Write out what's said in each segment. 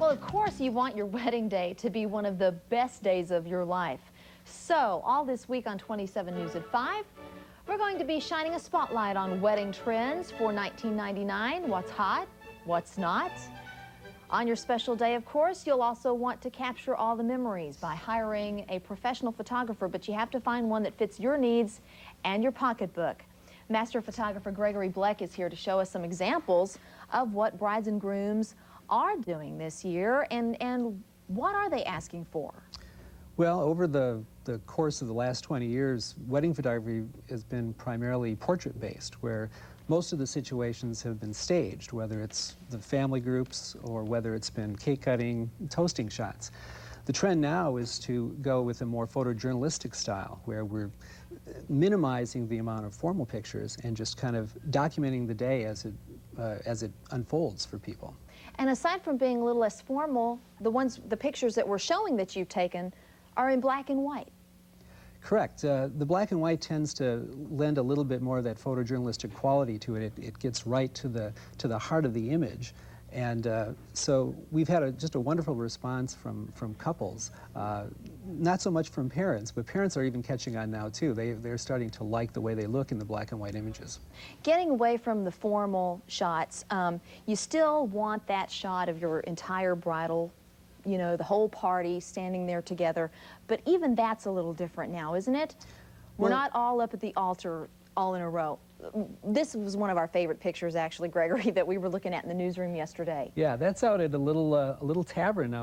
Well, of course, you want your wedding day to be one of the best days of your life. So, all this week on 27 News at 5, we're going to be shining a spotlight on wedding trends for 1999, what's hot, what's not. On your special day, of course, you'll also want to capture all the memories by hiring a professional photographer, but you have to find one that fits your needs and your pocketbook. Master photographer Gregory Bleck is here to show us some examples of what brides and grooms are doing this year, and what are they asking for? Well, over the course of the last 20 years, wedding photography has been primarily portrait-based, where most of the situations have been staged, whether it's the family groups or whether it's been cake cutting, toasting shots. The trend now is to go with a more photojournalistic style, where we're minimizing the amount of formal pictures and just kind of documenting the day as it unfolds for people. And aside from being a little less formal, the pictures that we're showing that you've taken are in black and white. Correct. The black and white tends to lend a little bit more of that photojournalistic quality to it. It gets right to the heart of the image. And so we've had just a wonderful response from couples. Not so much from parents, but parents are even catching on now too. They're starting to like the way they look in the black and white images. Getting away from the formal shots, you still want that shot of your entire bridal, you know, the whole party standing there together. But even that's a little different now, isn't it? We're not all up at the altar all in a row. This was one of our favorite pictures, actually, Gregory, that we were looking at in the newsroom yesterday. Yeah, that's out at a little tavern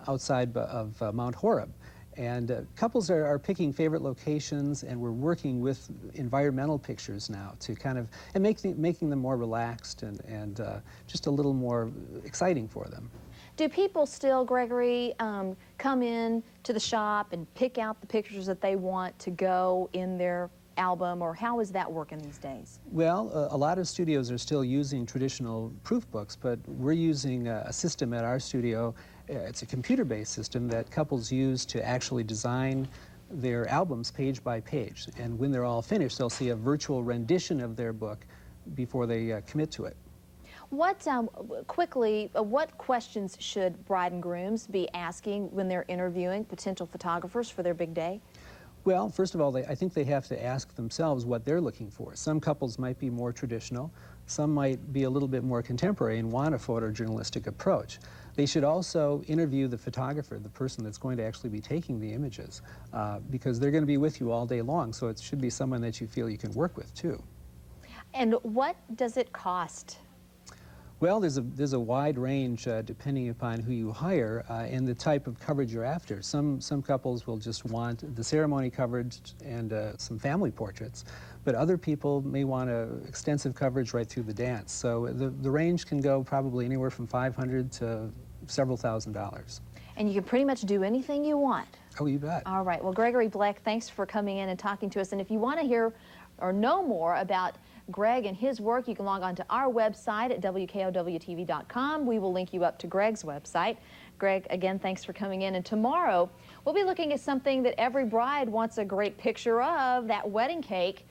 outside of Mount Horeb. And couples are picking favorite locations, and we're working with environmental pictures now to kind of, and making them more relaxed and just a little more exciting for them. Do people still, Gregory, come in to the shop and pick out the pictures that they want to go in their album, or how is that working these days? Well, a lot of studios are still using traditional proof books, but we're using a system at our studio. It's a computer-based system that couples use to actually design their albums page by page. And when they're all finished, they'll see a virtual rendition of their book before they commit to it. What, quickly, what questions should bride and grooms be asking when they're interviewing potential photographers for their big day? Well, first of all, I think they have to ask themselves what they're looking for. Some couples might be more traditional. Some might be a little bit more contemporary and want a photojournalistic approach. They should also interview the photographer, the person that's going to actually be taking the images, because they're going to be with you all day long, so it should be someone that you feel you can work with, too. And what does it cost? Well, there's a wide range depending upon who you hire and the type of coverage you're after. Some couples will just want the ceremony coverage and some family portraits, but other people may want extensive coverage right through the dance. So the range can go probably anywhere from $500 to several $1,000s. And you can pretty much do anything you want. Oh, you bet. All right. Well, Gregory Bleck, thanks for coming in and talking to us. And if you want to hear or know more about Greg and his work, you can log on to our website at WKOWTV.com. We will link you up to Greg's website. Greg, again, thanks for coming in. And tomorrow, we'll be looking at something that every bride wants a great picture of, that wedding cake.